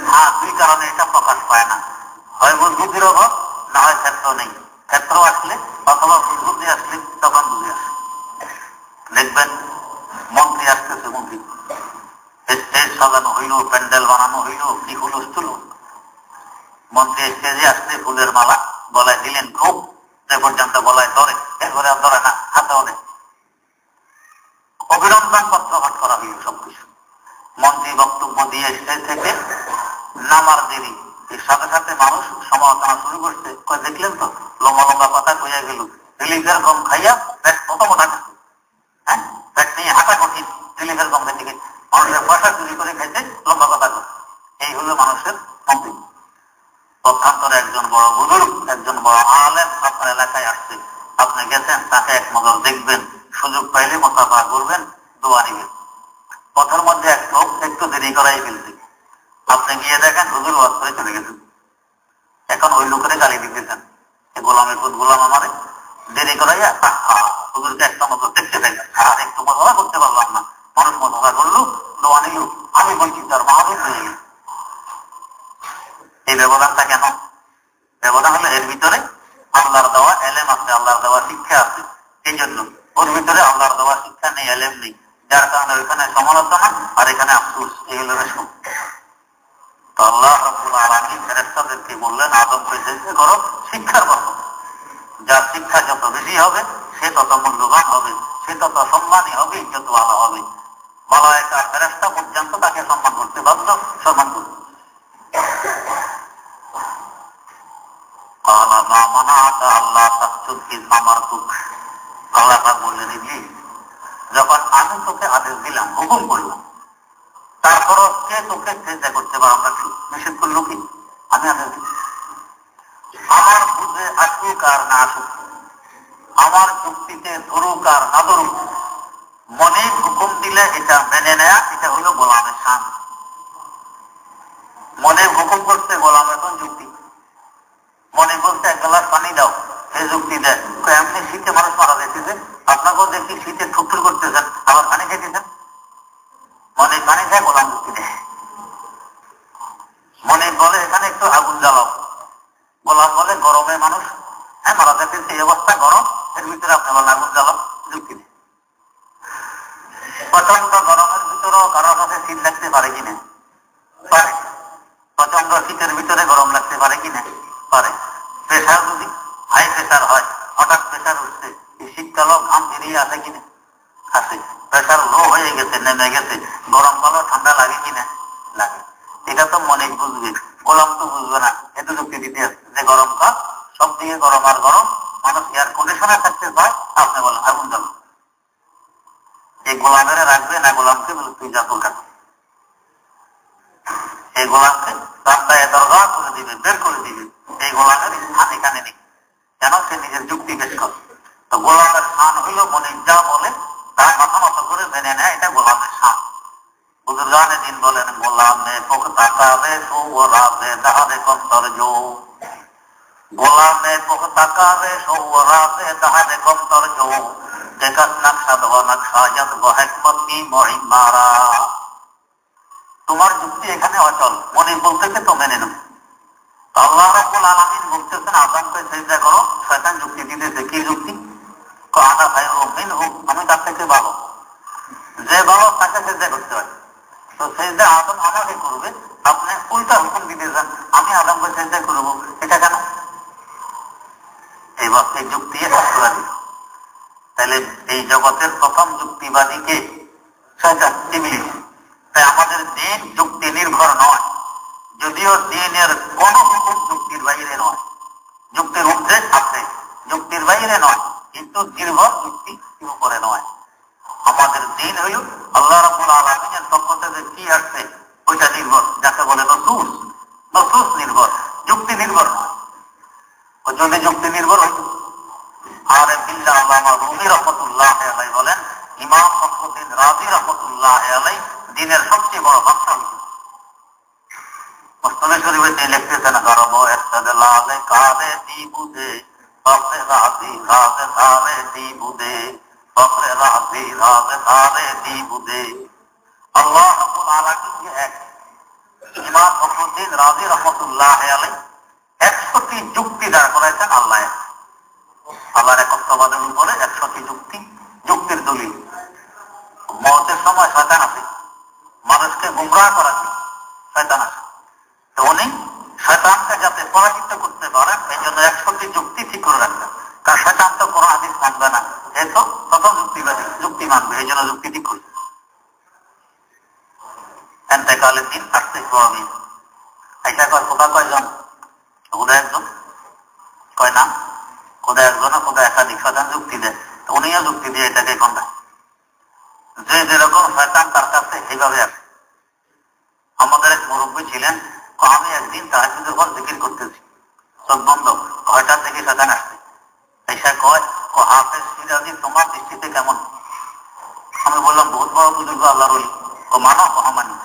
Speaker 1: হ্যাঁ, দুই কারণে এটা প্রকাশ পায় না, হয় বুদ্ধির অভাব, না হয় ক্ষেত্র নেই। ক্ষেত্র আসলে অথবা বুদ্ধি আসলে তখন বুঝে আসে। দেখবেন মন্ত্রী আসতেছে, মন্ত্রী স্টেজ সাজানো হইল, প্যান্ডেল বানানো হইল, কি হুলস্থুল। মন্ত্রী স্টেজে আসলে ফুলের মালা গলায় দিলেন, খুব যে পর্যন্ত গলায় ধরে, এরপরে আর ধরে না, হাতেও নেই। অভিনন্দন পত্র পাঠ করা হইল সবকিছু। মন্ত্রী বক্তব্য দিয়ে স্টেজ থেকে নামার দেরি, এর সাথে সাথে মানুষ সমালোচনা শুরু করছে। দেখলেন তো, লম্বা লম্বা কথা কইয়া গেল, রিলিফের গম খাইয়া পেট কত মোটা গেছে। হ্যাঁ, পেট নিয়ে হাঁটা কঠিন, রিলিফের গম থেকে মানুষের পয়সা চুরি করে খাইছে, লম্বা কথা করে। এই হলো মানুষের মন্ত্রী। পক্ষান্তরে একজন বড় বুজুর্গ, একজন বড় আলেম আপনার এলাকায় আসছে, আপনি গেছেন, তাকে এক নজর দেখবেন, সুযোগ পাইলে মোসাফা করবেন, দোয়া নিবেন। পথের মধ্যে একটু দেরি করাই ফেলছে, আপনি গিয়ে দেখেন হুজুর ওয়াজ করে চলে গেছেন। এখন ওই লোকের গালি দিতেছেন, গোলামের পুত গোলাম আমারে দেরি করাইয়া হুজুরকে একটা মতো দেখতে পাইলাম, আর একটু মজা করতে পারলাম না। মানুষ মজা করলো, দোয়া নিল, আমি বলছি তার মাহাবীর হয়ে গেল। এই ব্যবধানটা কেন? ব্যবধান হলো এর ভিতরে আল্লাহর দেওয়া এলেম আছে, আল্লাহর দেওয়া শিক্ষা আছে। এই জন্য ওর ভিতরে আল্লাহর দেওয়া শিক্ষা নেই, এলেম নেই, যার কারণে ওইখানে সমালোচনা আর এখানে আফসোস। এই হলো রেশম। তো আল্লাহ রাব্বুল আলামিন ফেরেশতাদেরকে বললেন, আদমকে জিজ্ঞেস করো শিক্ষার কথা। যার শিক্ষা যত বেশি হবে সে তত মূল্যবান হবে, সে তত সম্মানী হবে, ইজ্জতওয়ালা হবে। মালায়েকা ফেরেশতা পর্যন্ত তাকে সম্মান করতে বাধ্য, সম্মান করবে। আল্লাহ বললেন, যখন আমি তোকে আদেশ দিলাম, হুকুম করলাম, তারপরও কে তোকে চেষ্টা করতে পারে? আমরা নিষেধ করলো কি? আমি আদেশ দিই। আমার বুঝে আসুক আর না আসুক, আমার যুক্তিতে ধরুক আর না ধরুক, মনে হুকুম দিলে এটা মেনে নেয়া, এটা হলো গোলামের শান। মনে হুকুম করতে গোলামের কোন যুক্তি? মনে বলতে এক গ্লাস পানি দাও, সে যুক্তি দেয়। এমনি শীতে মানুষ মারা যেতেছে, আপনাকেও দেখি শীতে ঠুকঠুর করতেছেন, আবার পানি খেতেছেন। মনে পানি খায়, গোলাম যুক্তি দেয়। মনে বলে এখানে একটু আগুন জ্বালাও, গোলাম বলে গরমে মানুষ মারা যেতেছে, এই অবস্থা গরম, এর ভিতরে আপনি বলেন আগুন জ্বালাও, যুক্তি দেয়। প্রচন্ড গরমের ভিতরেও কারোর কাছে শীত লাগতে পারে কিনা? পারে। প্রচন্ড শীতের ভিতরে গরম লাগতে পারে কিনা? পারে। প্রেশার যদি হাই প্রেশার হয়, হঠাৎ প্রেশার উঠছে, এই শীতকালও ঘাম বেরিয়ে আসে কিনা? আছে। প্রেশার লো হয়ে গেছে, নেমে গেছে, গরম কালও ঠান্ডা লাগে কিনা? লাগে। এটা তো মনে বুঝবে, গোলাম তো বুঝবে না। এত যুক্তি দিতে আসছে যে গরমকাল, সব দিকে গরম আর গরম, মানুষ এয়ার কন্ডিশনার থাকতে পায়, আপনি বলেন আগুন জ্বালো। এই গোলামেরা রাখবে না, গোলামকে বলে তুই যা তোর কাছে। এই গোলামকে রাস্তায় দরজা করে দিবে, বের করে দিবে। এই গোলামের স্থান এখানে নেই, কেন? সে নিজের যুক্তি পেশ করে। তো গোলামের স্থান হইল মনে যা বলে তা মাথা মতো করে মেনে নেয়, এটা গোলামের স্থান। বুজুর্গানে দিন বলেন, গোলামে পোখতা কাবে সৌরাবে দাহাবে কন্তর্য, গোলামে পোখতা কাবে সৌরাবে দাহাবে কন্তর্য, দেখাত নকশা দেওয়া নকশা ইয়াত বহেকমতি মহিমারা। তোমার যুক্তি এখানে অচল, মনে বলতেছে তো মেনে নেব। আল্লাহ রাব্বুল আলামিন বলতেছেন আদমকে সিজদা করো, শয়তান যুক্তি দিতেছে, কি যুক্তি? আনা খায়রুম মিনহু, আমি তার থেকে ভালো। যে ভালো তাকে সিজদা করতে হয়, তো সিজদা আদম আমাকে করবে, আপনি উল্টা হুকুম দিতেছেন আমি আদমকে সিজদা করবো, এটা কেন? এই বাক্যে যুক্তি অপরাধী। তাহলে এই জগতের প্রথম যুক্তিবাদীকে শয়তান, ইবলিস। তাই আমাদের দিন যুক্তি নির্ভর নয়, যদিও দিনের কোন হুকুম যুক্তির বাইরে নয়, যুক্তির ঊর্ধ্বে আছে, যুক্তির বাইরে নয়, কিন্তু নির্ভর যুক্তির উপরে নয়। আমাদের দিন হইল আল্লাহ রাব্বুল আলামিনের পক্ষ থেকে কি আসছে ওইটা নির্ভর, যাকে বলে নসুস। নসুস নির্ভর, যুক্তি নির্ভর নয়। যদি যুক্তি নির্ভর হইত আর বিল্লাহ আল্লামা রুমি রহমতুল্লাহ আলাইহি বলেন, ইমাম ফখরুদ্দিন রাজি রহমতুল্লাহ আলাইহি দিনের সবচেয়ে বড় বাদশা হয়েছিল। মুসলিম শরীফে তিনি লিখতেছেন, গরব ইস্তেদলালে কাদে দিবুদে ফখরে রাজি রাজে সারে দিবুদে ফখরে রাজি রাজে সারে দিবুদে। আল্লাহ রাব্বুল আলামিন এক। ইমাম ফখরুদ্দিন রাজি রহমতুল্লাহ আলাইহি 100টি যুক্তি দাঁড় করাইছেন আল্লাহ আল্লাহর একত্ববাদের উপরে 100টি যুক্তির দলিল। মওতের সময় শয়তান আছে, মানুষকে গুমরাহ করাছে শয়তান আছে, তো উনি শয়তানকে যাতে পরাজিত করতে পারেন এই জন্য 100টি যুক্তি ঠিক করে রাখবেন। কারণ শয়তান তো কোনো হাদিস মানবে না, এ তো তত যুক্তি মানবে, এই জন্য যুক্তি ঠিক করবে। এতেকালের দিন আসতে হবে। এটা কয় খোদা কয়জন? খোদা একজন কয় না, খোদা একজন, খোদা একাধিক, শয়তান যুক্তি দেয়, উনিও যুক্তি দিয়ে এটাকে কোনটা যে যেরকম শয়তান তার কাছে এইভাবে আসে। আমাদের এক মুরব্বী ছিলেন, আমি একদিন তাহাজ্জুদের পর জিকির করতেছি, চোখ বন্ধ, হঠাৎ থেকে শয়তান আসছে, এসে কয় হাফেজ সিরাজি তোমার দৃষ্টিতে কেমন? আমি বললাম বহুত বড় বুজুর্গ আল্লাহর ওলি। মানো? মানি।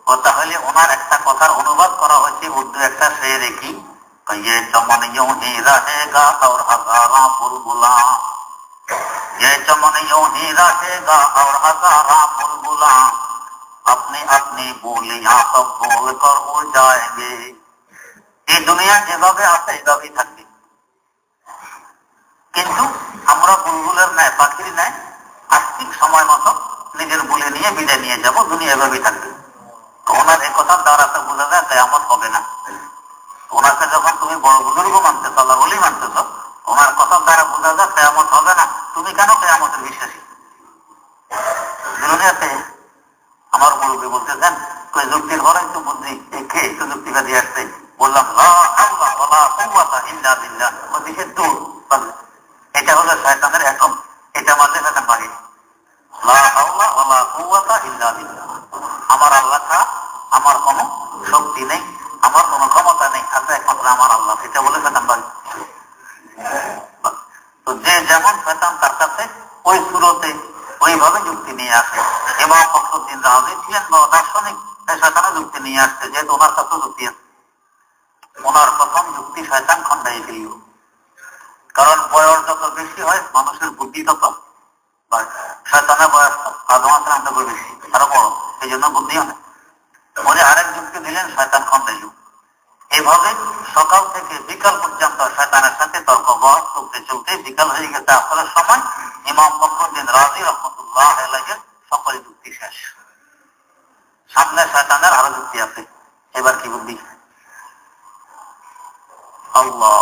Speaker 1: তাহলে ওনার একটা কথার অনুবাদ করা হয়েছে উর্দু একটা শেরে কি, ये चमन यूं ही रहेगा और हजारा बुलबुला, ये चमन यूं ही रहेगा और हजारा बुलबुला, अपनी अपनी बोलियां सब भूल कर उड़ जाएंगे। এই দুনিয়া যেভাবে আছে এভাবেই থাকবে, কিন্তু আমরা বুলবুলের ন্যায়, পাখির ন্যায় আস্তিক সময় মতো নিজের বলে নিয়ে বিদায় নিয়ে যাব, দুনিয়া এভাবেই থাকবে। ওনার এই কথার দ্বারা তো বোঝা যায় কিয়ামত হবে না। ওনাকে যখন তুমি বড় বুজুর্গ মানতেছ, আল্লাহর ওলি মানতেছ, ওনার কথার দ্বারা বোঝা যায় কিয়ামত হবে না। তুমি কেন কিয়ামতের বিশ্বাসী? দুনিয়াতে আমার মুরব্বী বলতেছেন, কই যুক্তির ঘরেই তো বুদ্ধি, কে একটু যুক্তিটা দিয়ে আসছে। বললাম লা হাওলা ওয়ালা কুওয়াতা ইল্লা বিল্লাহ, ও দিকে দূর। এটা হলো শয়তানের একম, এটা মানলে শয়তান ভাগে। লা হাওলা ওয়ালা কুওয়াতা ইল্লা বিল্লাহ, আমার আল্লাহ ছাড়া আমার কোনো শক্তি নেই, আমার কোনো ক্ষমতা নেই, আছে একমাত্র আমার আল্লাহ, এটা বলে শয়তান ভাগে। তো যে যেমন শয়তান তার কাছে ওই সুরতে ওইভাবে যুক্তি নিয়ে আসে। ইমাম ফখরুদ্দিন রাজি ছিলেন বড় দার্শনিক, তাই শয়তানও যুক্তি নিয়ে আসছে, যেহেতু ওনার কাছে যুক্তি আছে। ওনার প্রথম যুক্তি শয়তান খন্ডাই ফেলিল। কারণ বয়স যত বেশি হয় মানুষের বুদ্ধি তত বাড়ে। শয়তানের বয়স আদম আলাইহিস সালাম থেকে বেশি, আরো বড়, এই জন্য বুদ্ধি অনেক। উনি আরেক যুক্তি দিলেন, শয়তান খন্ডাইল। এভাবে সকাল থেকে বিকাল পর্যন্ত শয়তানের সাথে তর্ক বহস চলতে চলতে বিকাল হয়ে গেছে। আসরের সময় ইমাম ফখরুদ্দিন রাজি রহমতুল্লাহ আলাইহির সকল যুক্তি শেষ। সামনে শয়তানের আরো যুক্তি আছে, এবার কি বুদ্ধি? আল্লাহ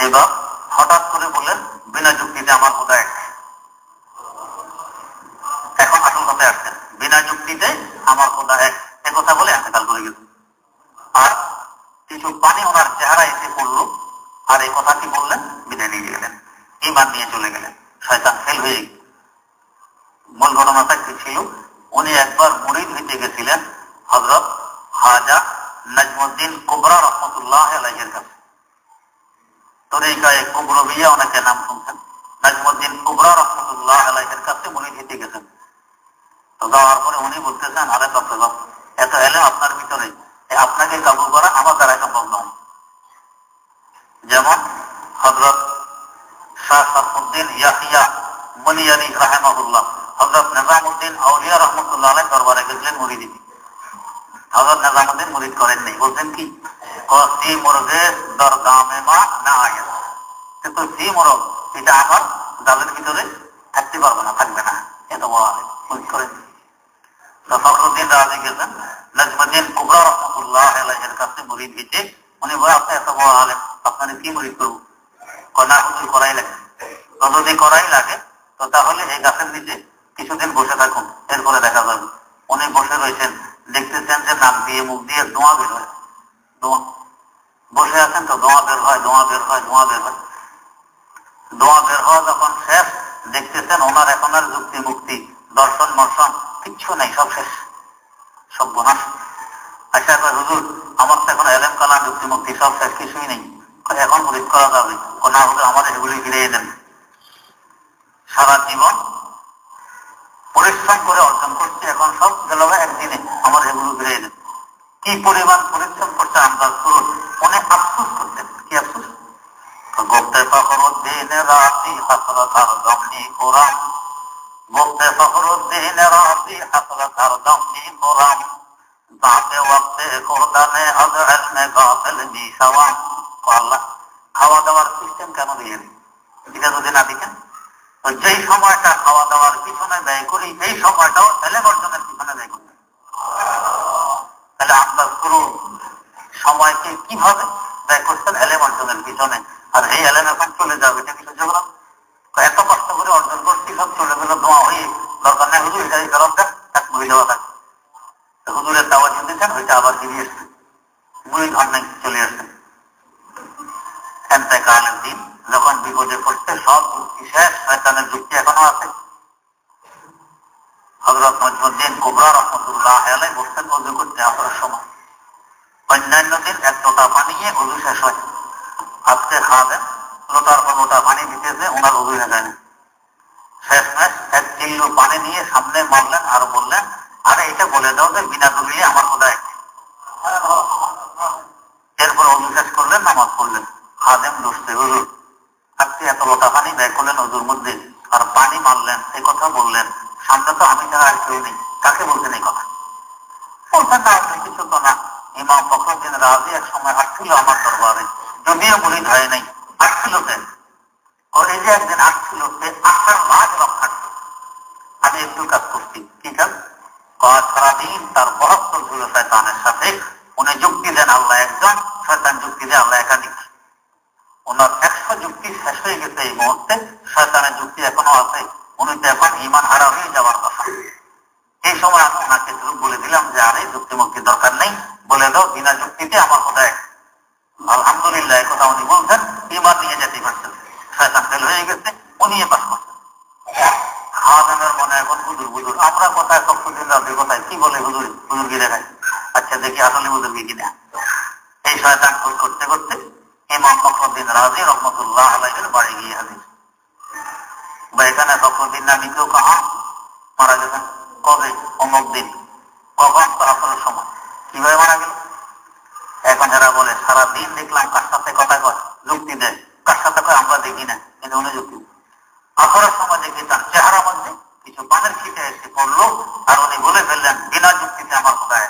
Speaker 1: এবার হঠাৎ করে বললেন, বিনা যুক্তিতে আমার খোদা এক। এখন আসল কথায় আসছেন, বিনা যুক্তিতে আমার খোদা এক, এ কথা বলে এতেকাল করে গেছে। আর কিছু পানি ওনার চেহারা এসে পড়লো, আর এই কথাটি বললেন, বিদায় নিয়ে গেলেন, ঈমান নিয়ে চলে গেলেন। শয়তান ফেল হয়ে গেল। মূল ঘটনাটা কি ছিল? উনি একবার মুরিদ হইতে গেছিলেন হযরত খাজা নাজমুদ্দিন কুবরা রহমতুল্লাহ আলাইহির কাছে। তরিকায়ে কুবরবিয়া অনেকে নাম শুনছেন। নাজমুদ্দিন কুবরা রহমতুল্লাহ আলাইহির কাছে মুরিদ হইতে গেছেন। তো যাওয়ার পরে উনি বলতেছেন, আরে ডক্টর এত এলেম আপনার ভিতরে, আপনাকে কাবু করা আমার দ্বারা সম্ভব নয়। যেমন হযরত শাহ সাফউদ্দিন ইয়াহিয়া মুনিয়ারি রাহিমাহুল্লাহ, হযরত নিজামউদ্দিন আউলিয়া রহমতুল্লাহ আলাইহি দরবারে গেছিলেন মুরিদ দিতে। হযরত নিজামউদ্দিন মুরিদ করেন নাই, বলছেন কি, কসি মুরগে দরগামে মা না আয়া, কিন্তু সি মুরগ এটা আমার জালের ভিতরে থাকতে পারবে না, থাকবে না, এটা বলা হয়, মুরিদ করেন। ফখরুদ্দিন রাজি গেছেন নাজমুদ্দিন কুবরা রহমতুল্লাহ আলাইহির কাছে মুরিদ হইতে। উনি বলে, আপনি এত বড় আলেম, আপনারা কি মুরিদ করবো? কনা হুজুর করাই লাগে। তো যদি করাই লাগে তো তাহলে এই গাছের নিচে কিছুদিন বসে থাকুন, এরপরে দেখা যাবে। উনি বসে রয়েছেন, দেখতেছেন যে নাক দিয়ে মুখ দিয়ে ধোঁয়া বের হয়, ধোঁয়া। বসে আছেন তো ধোঁয়া বের হয়, ধোঁয়া বের হয়, ধোঁয়া বের হয়। ধোঁয়া বের হওয়া যখন শেষ, দেখতেছেন ওনার এখন আর যুক্তি মুক্তি দর্শন মর্শন কিচ্ছু নেই, সব শেষ, সব বোনাস। আচ্ছা হুজুর, আমার তো এখন এলেম কালাম যুক্তি মুক্তি সব শেষ, কিছুই নেই, এখন মুরিদ করা যাবে, না হলে আমাদের এগুলি ফিরিয়ে দেন। সারা জীবন পরিশ্রম করে অর্জন করছে, এখন সব গেল একদিনে আমার এগুলো ফিরিয়ে দেন। কি পরিমাণ পরিশ্রম করছে আন্দাজ করুন। অনেক আফসোস করতেন। কি আফসোস? গোপতে ফখরুদ্দিন রাজি হাসরাতার দমনি কোরআন, গোপতে ফখরুদ্দিন রাজি হাসরাতার দমনি কোরআন, দাঁতে ওয়াক্তে কোরদানে আজ ইলমে গাফিল নিসাওয়ান। আল্লাহ খাওয়া দাওয়ার সিস্টেম কেন দিলেন? এটা যদি না দিতেন, তো যেই সময়টা খাওয়া দাওয়ার পিছনে ব্যয় করি এই সময়টাও এলেম অর্জনের পিছনে ব্যয় করি। তাহলে আন্দাজ করুন সময়কে কিভাবে ব্যয় করছেন এলেম অর্জনের পিছনে। আর এই এলেম এখন চলে যাবে, এটা কি সহ্য করা? এত কষ্ট করে অর্জন করছি, সব চলে গেল ধোঁয়া হয়ে। দরকার নেই হুজুর, এটাই ফেরত দেন, এক বই দেওয়া থাকে। হুজুরের দাওয়া দিতেছেন, ওইটা আবার ফিরিয়ে এসছে, বই ধর নেই, চলে আসছে। এতেকালের দিন যখন বিপদে পড়ছে, সব যুক্তি শেষ, শয়তানের যুক্তি এখনো আছে। হযরত মজমুদ্দিন কুবরা রাহমাতুল্লাহ আলাইহি বলতেন ওযু করতে আসার সময় অন্যান্য দিন এক লোটা পানি নিয়ে ওযু শেষ হয়, আজকে খাবেন লোটার পর লোটা পানি দিতেছে, ওনার ওযু হয়ে যায় না। শেষমেশ এক চিল্লু পানি নিয়ে সামনে মারলেন আর বললেন, আরে এটা বলে দাও যে বিনা দলিলে আমার খোদা এক। এরপর ওযু শেষ করলেন, নামাজ পড়লেন। খাদেম দোষে হুজুর আজকে এত লোটা পানি ব্যয় করলেন ওযুর মধ্যে, আর পানি মারলেন, এই কথা বললেন, সামনে তো আমি ছাড়া আর কেউ নেই, কাকে বলছেন এই কথা? বলছেন না আপনি কিছু তো না। ইমাম ফখরুদ্দিন রাজি এক সময় আসছিল আমার দরবারে, যদিও মুরিদ হয় নাই, আসছিল কেন? এই যে একদিন আসছিল, সে আসার লাখ রক্ষার্থে আমি একটু কাজ করছি। কি কাজ? সারাদিন তার বহত্তর ছিল শয়তানের সাথে। উনি যুক্তি দেন আল্লাহ একজন, শয়তান যুক্তি দেন আল্লাহ একাধিক। ওনার 100 যুক্তি শেষ হয়ে গেছে এই মুহূর্তে, শয়তানের যুক্তি এখনো আছে। উনি তো এখন ঈমান হারা হয়ে যাওয়ার কথা। এই সময় আমি ওনাকে বলে দিলাম যে আরে যুক্তি মুক্তি দরকার নেই, বলে দাও বিনা যুক্তিতে আমার কথা এক। আলহামদুলিল্লাহ এই কথা উনি বলছেন, ঈমান নিয়ে যেতে পারছেন। শয়তান ফেল হয়ে গেছে, উনি পাস করছেন। খাওয়াদানের মনে এখন হুজুর হুজুর, আমরা কোথায় সবদিন রাতে কোথায় কি বলে হুজুর হুজুর গিরে খাই। আচ্ছা দেখি আসলে হুজুর কিনা। এই শয়তান করতে করতে ইমাম ফখরুদ্দিন রাজি রহমতুল্লাহ আলাইহির বাড়ি গিয়ে হাজির। বা এখানে ফখরুদ্দিন নামে কেউ কাহা মারা গেছেন, কবে? অমুক দিন। কখন? তো আসলের সময়। কিভাবে মারা গেল? এখন যারা বলে সারাদিন দেখলাম কার সাথে কথা কয়, যুক্তি দেয়, কার সাথে কয় আমরা দেখি না, কিন্তু উনি যুক্তি দেয়। আসরের সময় দেখি তার চেহারা মধ্যে কিছু পানের ছিটে এসে পড়লো, আর উনি বলে ফেললেন বিনা যুক্তিতে আমার কোথায়।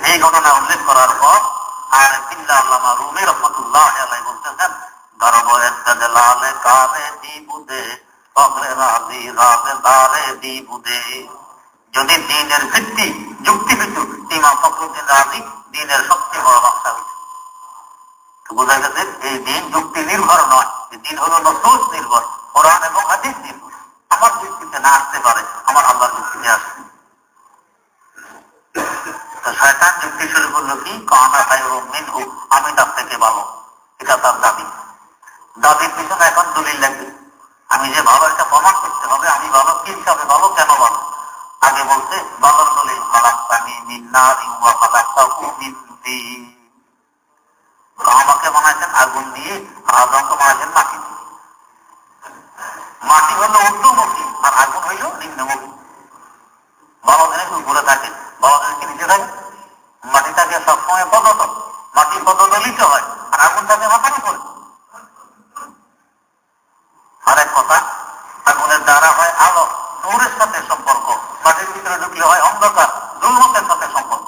Speaker 1: এই ঘটনা উল্লেখ করার পর আর কিল্লা আল্লামা রুমি রহমতুল্লাহ আলাইহি বলতেছেন, গর্ব ইস্তেদলালে কারে দিবুদে ফখরে রাজি রাজে দারে দিবুদে। যদি দ্বীনের ভিত্তি যুক্তি হইতো, ইমাম ফখরুদ্দিন রাজি দ্বীনের সবচেয়ে বড় বাদশা হইত। বোঝা গেছে এই দিন যুক্তি নির্ভর নয়, দিন হলো নসুস নির্ভর, কোরআন এবং হাদিস নির্ভর। আমার যুক্তিতে না আসতে পারে, আমার আল্লাহর যুক্তিতে আসবে। শয়তান যুক্তি শুরু করলো কি, কানা খায়রুম মিনহু, আমি তার থেকে ভালো। এটা তার দাবি। দাবির পিছনে এখন দলিল লাগবে। আমি যে ভালো, এটা প্রমাণ করতে হবে আমি ভালো। কি হিসাবে ভালো, কেন ভালো? আগে বলছে ভালোর দলিল খালাকতানি মিন নারিন ওয়া খালাকতাহু মিন তিন। আমাকে বানাইছেন আগুন দিয়ে, আর আদমকে বানাইছেন মাটি দিয়ে। মাটি হলো ঊর্ধ্বমুখী আর আগুন হইল নিম্নমুখী। ভালো জিনিস উপরে থাকে, ভালো জিনিস কি নিচে থাকে? মাটি থাকে সবসময় পদত, মাটি পদদলিত হয়, আর আগুন থাকে মাথার উপরে। আরেক কথা, আগুনের দ্বারা হয় আলো, নূরের সাথে সম্পর্ক। মাটির ভিতরে ঢুকলে হয় অন্ধকার, জুলমতের সাথে সম্পর্ক।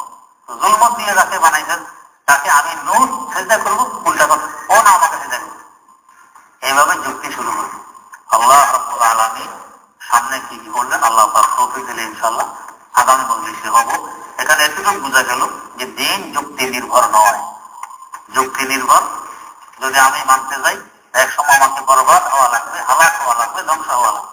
Speaker 1: জুলমত দিয়ে যাকে বানাইছেন তাকে আমি নূর সেজদা করবো, উল্টা কথা ও না আমাকে সেজদা করবো। এইভাবে যুক্তি শুরু করবো। আল্লাহ রাব্বুল আলামিন সামনে কি কি করলেন, আল্লাহ তার তৌফিক দিলে ইনশাআল্লাহ আগামী মজলিসে হবো। এখানে এতটুকু বোঝা গেল যে দিন যুক্তি নির্ভর নয়। যুক্তি নির্ভর যদি আমি মানতে যাই, এক সময় আমাকে বরবাদ হওয়া লাগবে, হালাক হওয়া লাগবে, ধ্বংস হওয়া লাগবে।